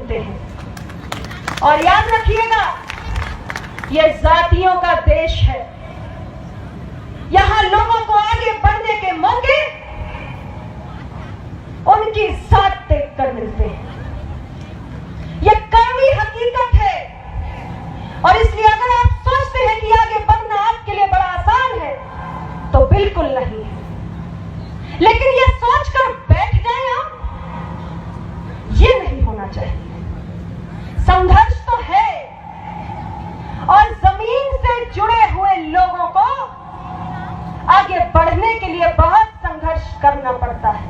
मिलते हैं। और याद रखिएगा, ये जातियों का देश है। यहां लोगों को आगे बढ़ने के मौके उनकी जात देखकर मिलते हैं। यह कड़वी हकीकत है। और इसलिए अगर आप सोचते हैं कि आगे बढ़ना आपके लिए बड़ा आसान है, तो बिल्कुल नहीं है। लेकिन यह सोचकर बैठ जाए आप, यह नहीं होना चाहिए। संघर्ष तो है, और जमीन से जुड़े हुए लोगों को आगे बढ़ने के लिए बहुत संघर्ष करना पड़ता है।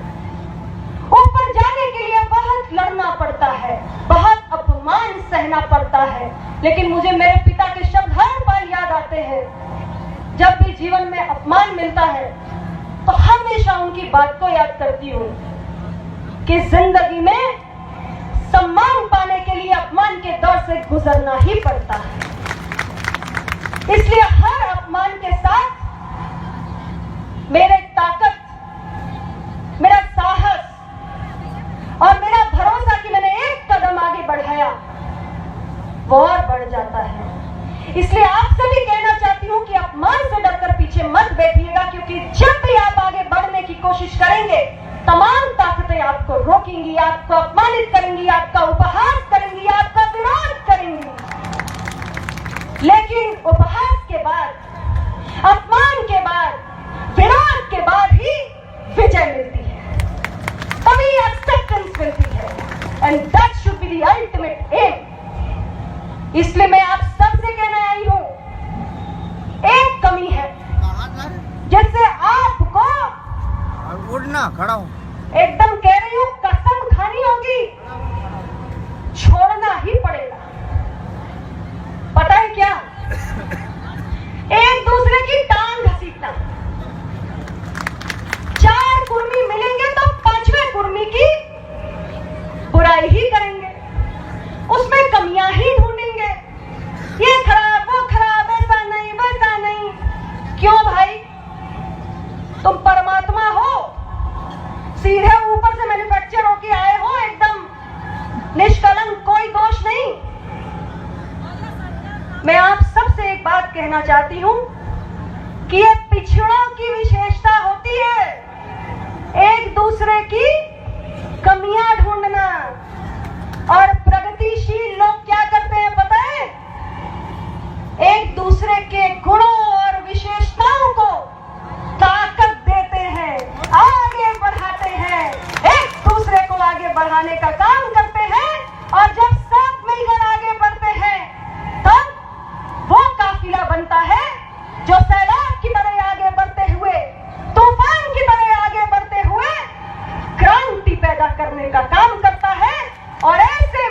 ऊपर जाने के लिए बहुत लड़ना पड़ता है, बहुत अपमान सहना पड़ता है। लेकिन मुझे मेरे पिता के शब्द हर पल याद आते हैं। जब भी जीवन में अपमान मिलता है तो हमेशा उनकी बात को याद करती हूँ कि जिंदगी में सम्मान पाने के लिए अपमान के दौर से गुजरना ही पड़ता है। इसलिए हर अपमान के साथ मेरे ताकत, मेरा साहस और मेरा भरोसा कि मैंने एक कदम आगे बढ़ाया, वो और बढ़ जाता है। इसलिए आपसे भी कहना चाहती हूं कि अपमान से डरकर पीछे मत बैठिएगा, क्योंकि जब भी आप आगे बढ़ने की कोशिश करेंगे, तमाम ताकतें आपको रोकेंगी, आपको अपमानित करेंगी, आपका उपहास करेंगी, आपका विरोध करेंगी। लेकिन उपहास के बाद, अपमान के बाद, विरोध के बाद ही विजय मिलती है, तभी एक्सेप्टेंस मिलती है। And that should be the ultimate aim. इसलिए मैं आप सबसे कहने आई हूं, एक कमी है जैसे आपको उड़ना खड़ा हूं, एकदम कह रही हूं, कसम खानी होगी, छोड़ना ही पड़ेगा। पता है क्या? एक दूसरे की टांग घसीटना। 4 कुर्मी मिलेंगे तो 5वें कुर्मी की बुराई ही करेंगे, उसमें कमियां ही ढूंढेंगे। ये खराब, वो खराब, ऐसा नहीं, वैसा नहीं। क्यों भाई? तुम परमात्मा हो, सीधे ऊपर से मैन्युफैक्चर होके आए हो, एकदम निष्कलंक, कोई दोष नहीं। मैं आप सबसे एक बात कहना चाहती हूं कि ये पिछड़ों की विशेषता होती है, एक दूसरे की कमियां ढूंढना। और प्रगतिशील लोग क्या करते हैं पता है? एक दूसरे के गुणों और विशेषताओं को ताकत देते हैं, आगे बढ़ाते हैं, एक दूसरे को आगे बढ़ाने का काम करते हैं। और जब सब मिलकर आगे बढ़ते हैं, तब वो काफिला बनता है जो सैलाब की तरह आगे बढ़ते हुए, तूफान की तरह आगे बढ़ते हुए क्रांति पैदा करने का काम करता है। और ऐसे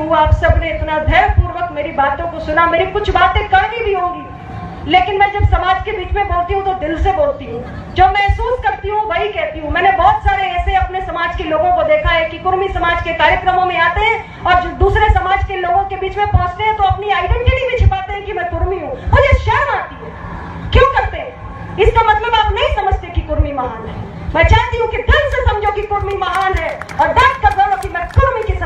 हूँ आप सबने इतना धैर्यपूर्वक मेरी बातों को सुना। मेरी कुछ बातें कड़वी भी होंगी, लेकिन मैं जब समाज के बीच में बोलती हूँ तो दिल से बोलती हूँ। जो महसूस करती हूँ वही कहती हूँ। मैंने बहुत सारे ऐसे अपने समाज के लोगों को देखा है कि कुर्मी समाज के कार्यक्रमों में आते हैं और जो दूसरे समाज के लोगों के बीच में पहुंचते हैं तो अपनी आइडेंटिटी भी छिपाते हैं कि मैं कुर्मी हूँ। मुझे शर्म आती है। क्यों करते हैं? इसका मतलब आप नहीं समझते कि कुर्मी महान है। मैं चाहती हूँ कि दिल से समझो कि कुर्मी महान है और डट कर बोलो कि मैं कुर्मी की